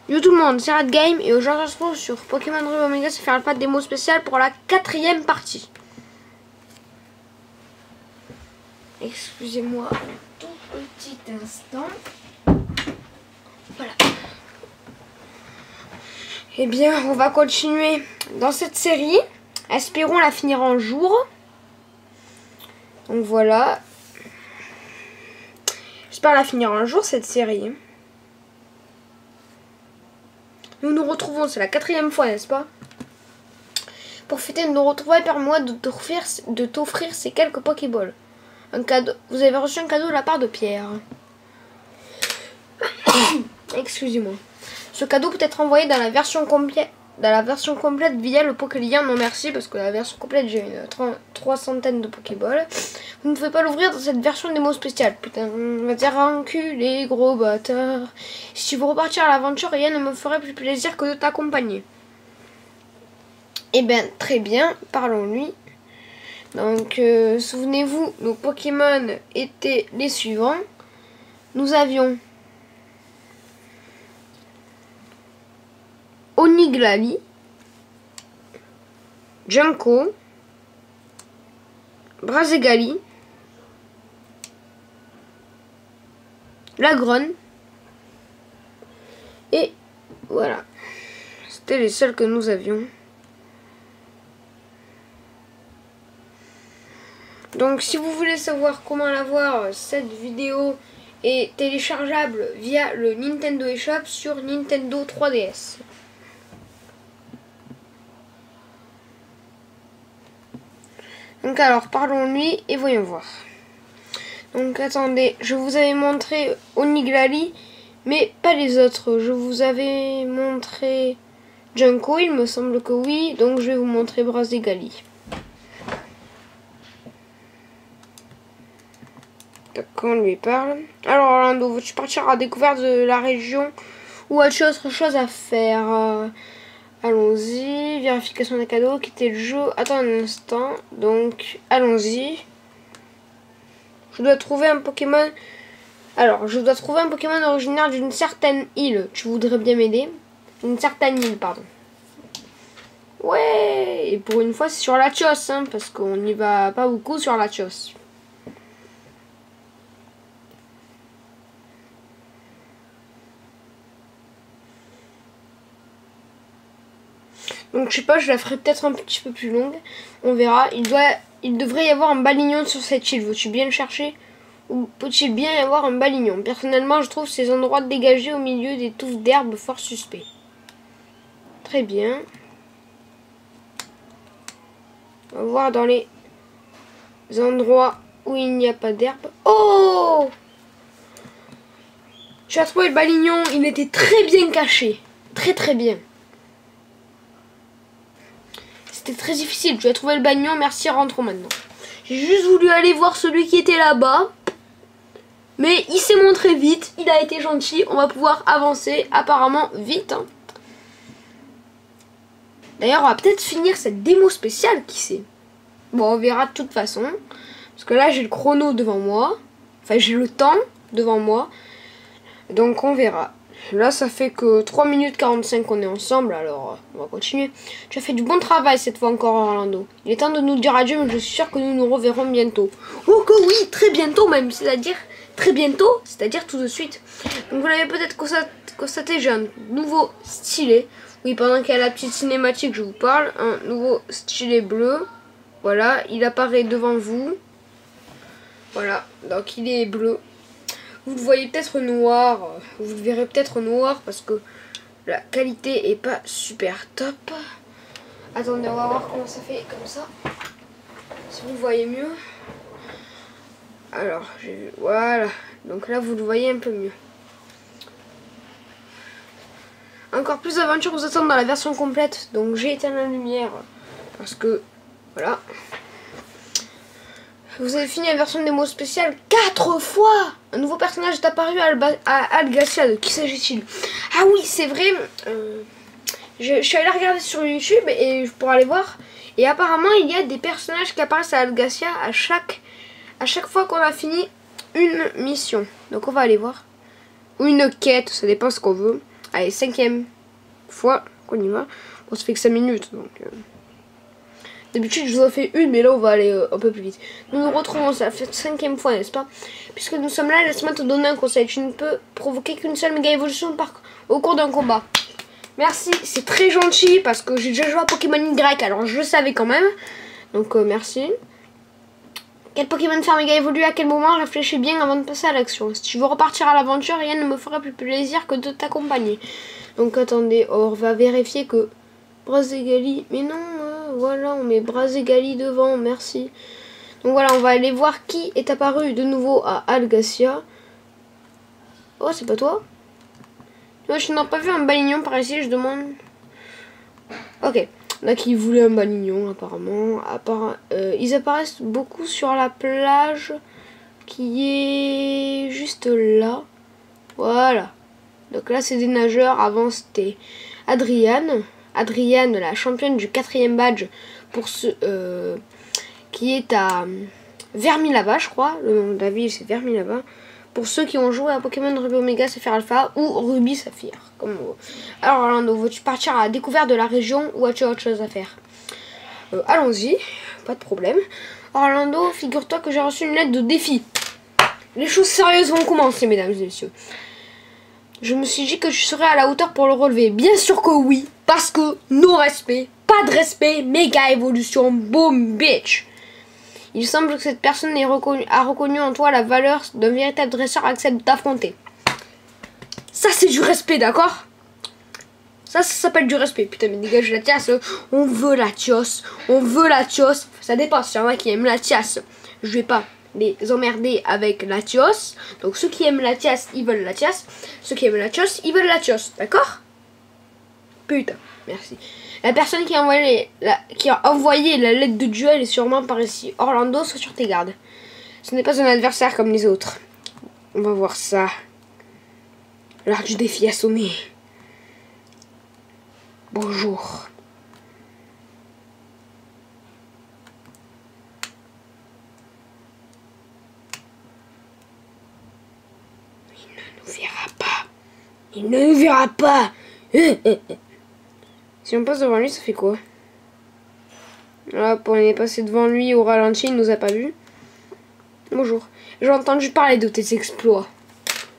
Yo tout le monde, c'est Red Game et aujourd'hui on se retrouve sur Pokémon Ruby Omega, c'est faire un pas de démo spécial pour la 4e partie. Excusez-moi un tout petit instant. Voilà. Eh bien, on va continuer dans cette série. Espérons la finir un jour. Donc voilà. J'espère la finir un jour cette série. Nous nous retrouvons, c'est la 4e fois, n'est-ce pas? Pour fêter nos retrouvailles, permets-moi de t'offrir ces quelques Pokéballs. Un cadeau. Vous avez reçu un cadeau de la part de Pierre. Excusez-moi. Ce cadeau peut être envoyé dans la version complète. Via le Pokélien. Non merci, parce que la version complète, j'ai une 300 de Pokéballs. Vous ne pouvez pas l'ouvrir dans cette version démo spéciale. Putain, on va dire enculé, gros bâtard. Si tu veux repartir à l'aventure, rien ne me ferait plus plaisir que de t'accompagner. Eh bien, très bien, parlons-lui. Donc, souvenez-vous, nos Pokémon étaient les suivants. Nous avions Oniglali, Junko, Brazegali, Lagron, et voilà. C'était les seuls que nous avions. Donc si vous voulez savoir comment l'avoir, cette vidéo est téléchargeable via le Nintendo eShop sur Nintendo 3DS. Donc alors parlons-lui et voyons voir. Donc attendez, je vous avais montré Oniglali, mais pas les autres. Je vous avais montré Junko, il me semble que oui, donc je vais vous montrer Brazegali. Quand on lui parle. Alors Orlando, veux-tu partir à la découverte de la région ou as-tu autre chose à faire? Allons-y. Vérification des cadeaux, quitter le jeu. Attends un instant. Donc allons-y. Je dois trouver un Pokémon. Alors, je dois trouver un Pokémon originaire d'une certaine île. Tu voudrais bien m'aider? Une certaine île, pardon. Ouais. Et pour une fois, c'est sur Latios, hein, parce qu'on n'y va pas beaucoup sur Latios. Donc je sais pas, je la ferai peut-être un petit peu plus longue. On verra. Il devrait y avoir un balignon sur cette île. Veux-tu bien le chercher? Ou peut-il bien y avoir un balignon? Personnellement, je trouve ces endroits dégagés au milieu des touffes d'herbe fort suspects. Très bien. On va voir dans les endroits où il n'y a pas d'herbe. Oh! Tu as trouvé le balignon. Il était très bien caché. Très très bien. C'était très difficile, tu as trouvé le balignon, merci, rentrons maintenant. J'ai juste voulu aller voir celui qui était là-bas. Mais il s'est montré vite, il a été gentil, on va pouvoir avancer apparemment vite. Hein. D'ailleurs, on va peut-être finir cette démo spéciale, qui sait. Bon, on verra de toute façon. Parce que là, j'ai le chrono devant moi. Enfin, j'ai le temps devant moi. Donc, on verra. Là, ça fait que 3 minutes 45 qu'on est ensemble, alors on va continuer. Tu as fait du bon travail cette fois encore, Orlando. Il est temps de nous dire adieu, mais je suis sûre que nous nous reverrons bientôt. Oh que oui, très bientôt même, c'est-à-dire très bientôt, c'est-à-dire tout de suite. Donc vous l'avez peut-être constaté, j'ai un nouveau stylet. Oui, pendant qu'il y a la petite cinématique, je vous parle. Un nouveau stylet bleu. Voilà, il apparaît devant vous. Voilà, donc il est bleu. Vous le voyez peut-être noir, vous le verrez peut-être noir parce que la qualité est pas super top. Attendez, on va voir comment ça fait comme ça. Si vous le voyez mieux. Alors, voilà. Donc là, vous le voyez un peu mieux. Encore plus d'aventures vous attendent dans la version complète. Donc j'ai éteint la lumière parce que, voilà. Vous avez fini la version démo spéciale 4 fois. Un nouveau personnage est apparu à Algacia. De qui s'agit-il? Ah oui, c'est vrai. Je suis allée regarder sur YouTube et pour aller voir. Et apparemment, il y a des personnages qui apparaissent à Algacia à chaque fois qu'on a fini une mission. Donc on va aller voir. Ou une quête, ça dépend ce qu'on veut. Allez, 5e fois qu'on y va. Bon, ça fait que 5 minutes, donc... D'habitude, je vous en fais une, mais là, on va aller un peu plus vite. Nous nous retrouvons, ça fait 5e fois, n'est-ce pas? Puisque nous sommes là, laisse-moi te donner un conseil. Tu ne peux provoquer qu'une seule méga évolution au cours d'un combat. Merci, c'est très gentil, parce que j'ai déjà joué à Pokémon Y, alors je le savais quand même. Donc, merci. Quel Pokémon faire méga évoluer à quel moment? Réfléchis bien avant de passer à l'action. Si tu veux repartir à l'aventure, rien ne me fera plus plaisir que de t'accompagner. Donc, attendez, on va vérifier que... Brazegali, mais non, voilà, on met Brazegali devant, merci. Donc voilà, on va aller voir qui est apparu de nouveau à Algacia. Oh, c'est pas toi? Je n'ai pas vu un balignon par ici, je demande. Ok, donc il voulait un balignon apparemment. Ils apparaissent beaucoup sur la plage qui est juste là. Voilà. Donc là, c'est des nageurs. Avant, c'était Adriane. Adriane, la championne du 4e badge pour ce qui est à Vermilava, je crois. Le nom de la ville, c'est Vermilava. Pour ceux qui ont joué à Pokémon Ruby Omega Saphir Alpha ou Ruby Saphir. Comme vous. Alors Orlando, veux-tu partir à la découverte de la région ou as-tu autre chose à faire? Allons-y, pas de problème. Orlando, figure-toi que j'ai reçu une lettre de défi. Les choses sérieuses vont commencer, mesdames et messieurs. Je me suis dit que tu serais à la hauteur pour le relever. Bien sûr que oui, parce que nos respects, pas de respect, méga évolution, boom, bitch. Il semble que cette personne a reconnu en toi la valeur d'un véritable dresseur, accepte d'affronter. Ça, c'est du respect, d'accord? Ça s'appelle du respect. Putain, mais dégage la tiasse. On veut la tios. On veut la tios. Ça dépend. S'il y en a qui aiment la tiasse, je vais pas les emmerder avec la tios. Donc, ceux qui aiment la tiasse, ils veulent la tiasse. Ceux qui aiment la tios, ils veulent la tios. D'accord? Putain, merci. La personne qui a envoyé la lettre de duel est sûrement par ici. Orlando, sois sur tes gardes. Ce n'est pas un adversaire comme les autres. On va voir ça. L'heure du défi a sonné. Bonjour. Il ne nous verra pas. Il ne nous verra pas. Si on passe devant lui, ça fait quoi? Hop, on est passé devant lui au ralenti, il nous a pas vu. Bonjour. J'ai entendu parler de tes exploits.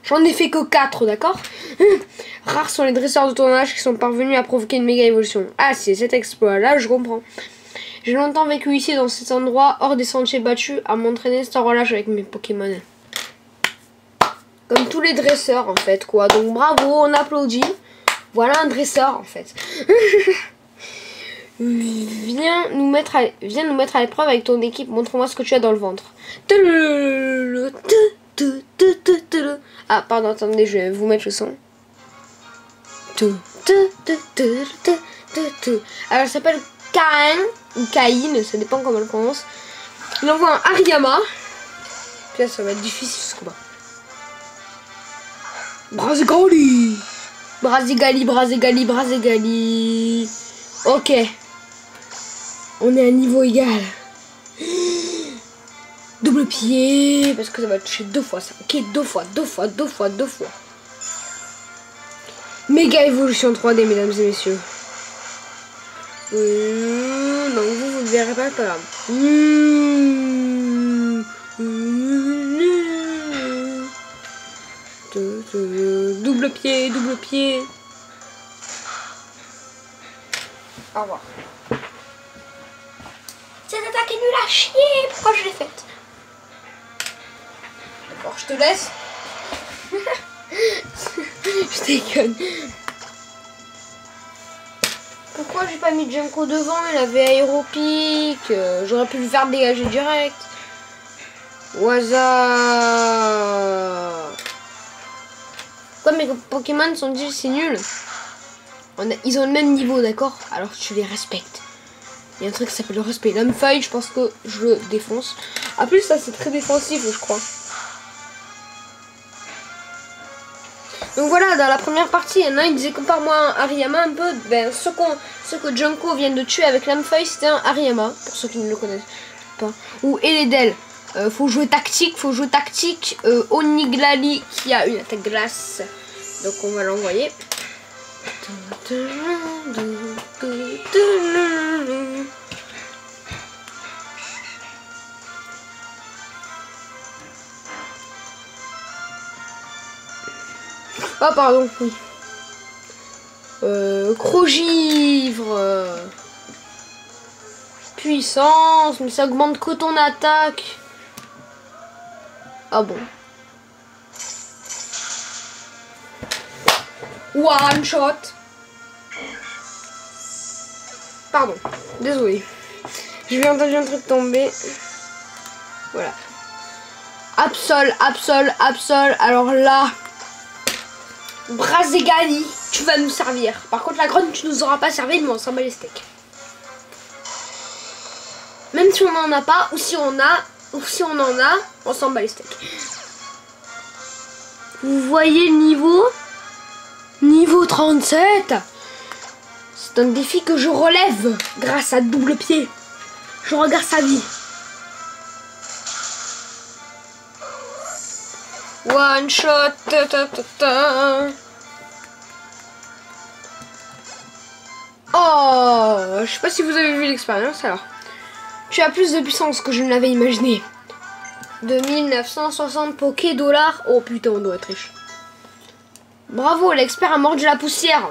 J'en ai fait que 4, d'accord? Rares sont les dresseurs de ton âge qui sont parvenus à provoquer une méga évolution. Ah, c'est cet exploit-là, je comprends. J'ai longtemps vécu ici, dans cet endroit, hors des sentiers battus, à m'entraîner sans relâche avec mes Pokémon. Comme tous les dresseurs, en fait, quoi. Donc bravo, on applaudit. Voilà un dresseur, en fait. Viens nous mettre à l'épreuve avec ton équipe. Montre-moi ce que tu as dans le ventre. Ah, pardon, attendez, je vais vous mettre le son. Alors, elle s'appelle Kain, ou Kain, ça dépend comment on le prononce. Il envoie un Hariyama. Puis là, ça va être difficile ce combat. Brazegali. Brazegali, Brazegali, Brazegali. Ok. On est à niveau égal. Double pied. Parce que ça va toucher 2 fois ça. Ok, 2 fois. Méga évolution 3D, mesdames et messieurs. Non, vous ne verrez pas, pas grave. Double pied, double pied. Au revoir. Cette attaque est nulle à chier. Pourquoi je l'ai faite? D'accord, je te laisse. Je déconne. Pourquoi j'ai pas mis Junko devant? Il avait aéropic. J'aurais pu le faire dégager direct. Au hasard. Pourquoi mes Pokémon sont dit c'est nul? Ils ont le même niveau, d'accord? Alors tu les respectes. Il y a un truc qui s'appelle le respect. L'homme-feuille, je pense que je le défonce. En plus, ça c'est très défensif, je crois. Donc voilà, dans la première partie, il y en a un, il disait compare-moi un Hariyama un peu. Ben, ce que Junko vient de tuer avec l'homme-feuille, c'était un Hariyama, pour ceux qui ne le connaissent pas. Ou Eledel. Faut jouer tactique, Oniglali qui a une attaque glace. Donc on va l'envoyer. Ah pardon, oui. Crogivre. Puissance, mais ça augmente que ton attaque. Ah bon. One shot. Pardon, désolé. J'ai entendu un truc tomber. Voilà. Absol, absol, absol. Alors là, Brazegali, tu vas nous servir. Par contre, la grogne, tu nous auras pas servi, mais on s'en bat les steaks. Même si on en a pas, ou si on en a, on s'en bat les steaks. Vous voyez le niveau? Niveau 37. C'est un défi que je relève grâce à double pied. Je regarde sa vie. One shot. Ta, ta, ta, ta. Oh, je sais pas si vous avez vu l'expérience alors. Tu as plus de puissance que je ne l'avais imaginé. 2960 Poké dollars. Oh putain, on doit être riche. Bravo, l'expert a mordu la poussière.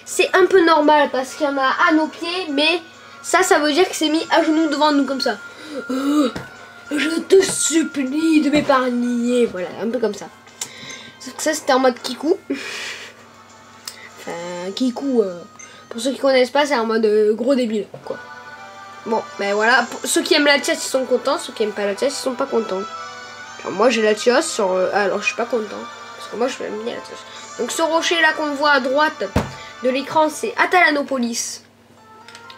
C'est un peu normal parce qu'il y en a à nos pieds, mais ça veut dire qu'il s'est mis à genoux devant nous comme ça. Je te supplie de m'épargner. Voilà, un peu comme ça. Sauf que ça, c'était en mode kikou. Enfin, kikou, pour ceux qui connaissent pas, c'est en mode gros débile, quoi. Bon, ben voilà. Pour ceux qui aiment la tiasse, ils sont contents. Ceux qui aiment pas la tiasse, ils sont pas contents. Genre, moi, j'ai la tiasse sur... alors, je suis pas content. Parce que moi, je m'aime bien la tiasse. Donc, ce rocher là qu'on voit à droite de l'écran, c'est Atalanopolis.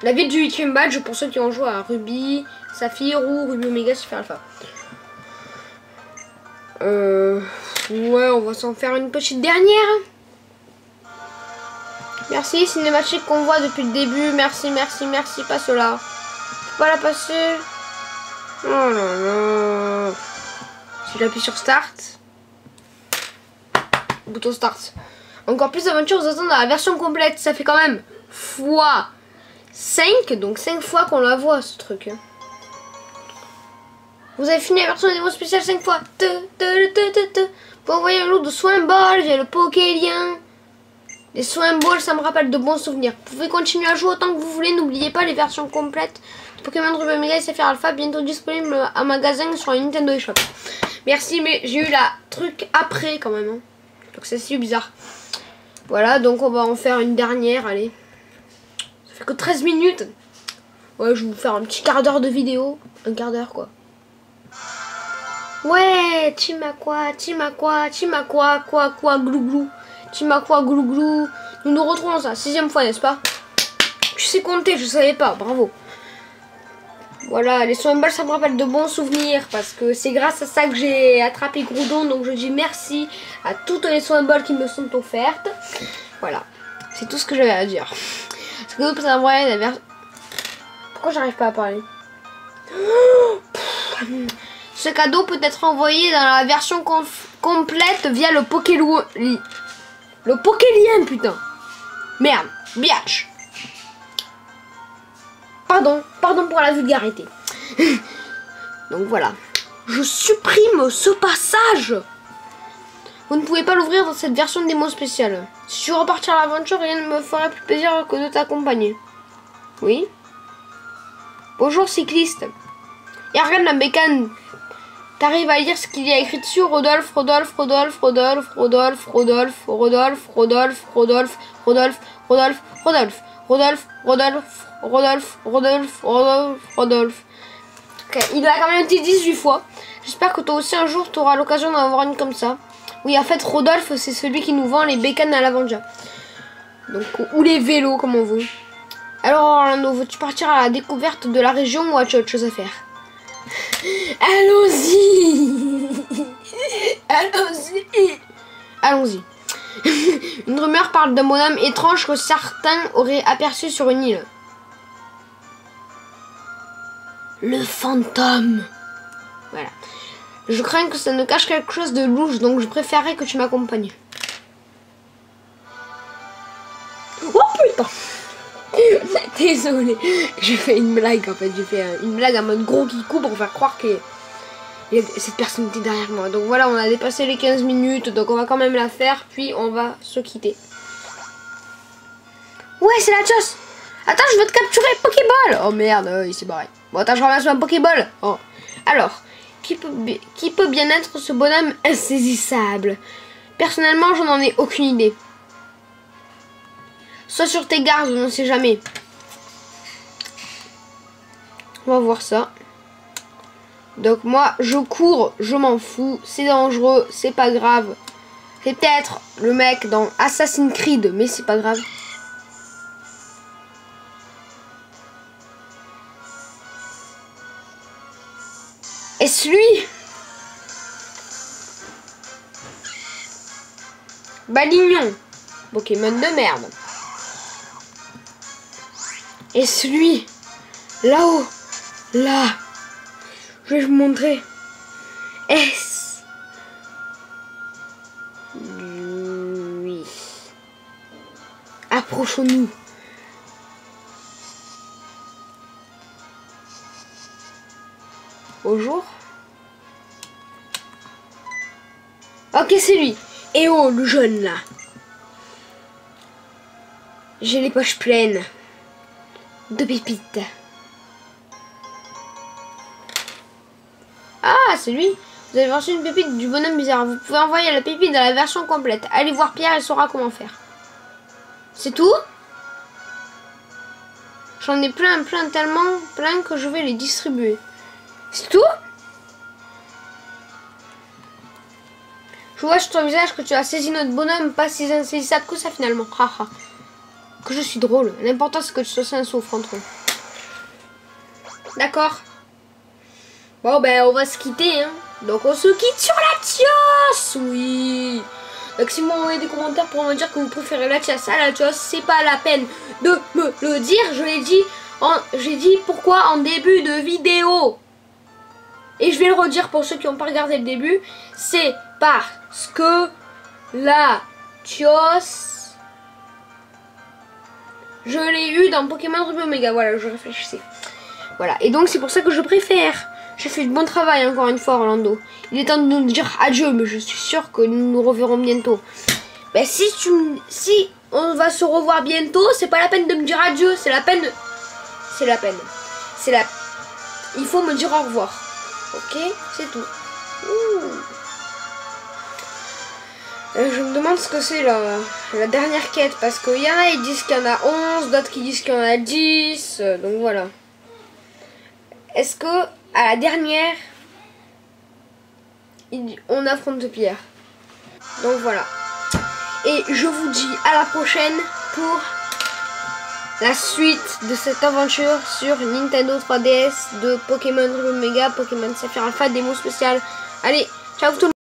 La ville du 8e badge pour ceux qui ont joué à Ruby, Saphir ou Ruby Omega Saphir Alpha. Ouais, on va s'en faire une petite dernière. Merci, cinématique qu'on voit depuis le début. Merci, merci, merci. Pas cela. Faut pas la passer. Oh là là. Si j'appuie sur Start. Bouton Start. Encore plus d'aventures vous attendent dans la version complète. Ça fait quand même fois 5. Donc 5 fois qu'on la voit ce truc. Vous avez fini la version démo spéciale 5 fois. Pour envoyer un lot de soin ball, j'ai le Pokélien. Les soins balls, ça me rappelle de bons souvenirs. Vous pouvez continuer à jouer autant que vous voulez. N'oubliez pas les versions complètes de Pokémon Ruby Omega et Saphir Alpha, bientôt disponible à magasin sur la Nintendo eShop. Merci, mais j'ai eu la truc après quand même. Hein. Donc c'est si bizarre. Voilà, donc on va en faire une dernière. Allez. Ça fait que 13 minutes. Ouais, je vais vous faire un petit quart d'heure de vidéo. Un quart d'heure quoi. Ouais, Timakwa, quoi, glou glou. Timakwa, glou glou. Nous nous retrouvons ça, 6e fois, n'est-ce pas? Tu sais compter, je savais pas, bravo. Voilà, les soins balles, ça me rappelle de bons souvenirs. Parce que c'est grâce à ça que j'ai attrapé Groudon. Donc je dis merci à toutes les soins balles qui me sont offertes. Voilà, c'est tout ce que j'avais à dire. Pourquoi j'arrive pas à parler? Ce cadeau peut être envoyé dans la version complète via le Pokélien. Le Pokélien, putain. Merde, biatch. Pardon pour la vulgarité. Donc voilà. Je supprime ce passage. Vous ne pouvez pas l'ouvrir dans cette version de démo spéciale. Si tu veux repartir à l'aventure, rien ne me ferait plus plaisir que de t'accompagner. Oui. Bonjour cycliste. Et regarde la bécane. T'arrives à lire ce qu'il y a écrit dessus? Rodolphe, Rodolphe, Rodolphe, Rodolphe, Rodolphe, Rodolphe, Rodolphe, Rodolphe, Rodolphe, Rodolphe, Rodolphe, Rodolphe, Rodolphe, Rodolphe, Rodolphe, Rodolphe, Rodolphe, Rodolphe. Ok, il a quand même été 18 fois. J'espère que toi aussi un jour tu auras l'occasion d'en avoir une comme ça. Oui, en fait, Rodolphe, c'est celui qui nous vend les bécanes à l'Avendia. Donc, ou les vélos, comme on veut. Alors, Orlando, veux-tu partir à la découverte de la région ou as-tu autre chose à faire? Allons-y. Allons-y. Allons-y. Une rumeur parle d'un bonhomme étrange que certains auraient aperçu sur une île. Le fantôme. Voilà. Je crains que ça ne cache quelque chose de louche, donc je préférerais que tu m'accompagnes. désolé. J'ai fait une blague en fait. J'ai fait une blague en mode gros kikou pour faire croire que cette personne était derrière moi. Donc voilà, on a dépassé les 15 minutes. Donc on va quand même la faire. Puis on va se quitter. Ouais, c'est la chose. Attends, je veux te capturer Pokéball. Oh merde, il s'est barré. Bon, attends, je ramasse ma Pokéball. Oh. Alors, qui peut bien être ce bonhomme insaisissable? Personnellement, je n'en ai aucune idée. Sois sur tes gardes, on ne sait jamais. On va voir ça. Donc moi, je cours, je m'en fous. C'est dangereux, c'est pas grave. C'est peut-être le mec dans Assassin's Creed, mais c'est pas grave. Est-ce lui? Balignon. Pokémon de merde. Est-ce lui? Là-haut. Là. Je vais vous montrer. Est-ce lui? Approchons-nous. Bonjour. Ok, c'est lui. Et oh, le jeune là. J'ai les poches pleines de pépites. Ah, c'est lui. Vous avez reçu une pépite du bonhomme bizarre. Vous pouvez envoyer la pépite dans la version complète. Allez voir Pierre, elle saura comment faire. C'est tout? J'en ai plein, tellement plein que je vais les distribuer. C'est tout? Je vois sur ton visage que tu as saisi notre bonhomme, pas si insaisissable que ça finalement. Haha. Que je suis drôle. L'important c'est que tu sois sain et sauf entre eux. D'accord. Bon ben on va se quitter hein. Donc on se quitte sur la Tios. Oui. Donc si vous m'envoyez des commentaires pour me dire que vous préférez la Tios à la Tios, c'est pas la peine de me le dire. Je l'ai dit j'ai dit pourquoi en début de vidéo. Et je vais le redire pour ceux qui n'ont pas regardé le début. C'est parce que la Tios, je l'ai eu dans Pokémon Ruby Omega. Voilà, je réfléchissais. Voilà, et donc c'est pour ça que je préfère. J'ai fait du bon travail encore une fois, Orlando. Il est temps de nous dire adieu, mais je suis sûre que nous nous reverrons bientôt. Ben si on va se revoir bientôt, c'est pas la peine de me dire adieu, c'est la peine. C'est la peine. Il faut me dire au revoir. Ok, c'est tout. Je me demande ce que c'est la dernière quête, parce qu'il y en a ils disent qu'il y en a 11, d'autres qui disent qu'il y en a 10, donc voilà. Est-ce que à la dernière, on affronte Pierre? Donc voilà. Et je vous dis à la prochaine pour la suite de cette aventure sur Nintendo 3DS de Pokémon Ruby Omega, Pokémon Saphir Alpha, démo spéciale. Allez, ciao tout le monde.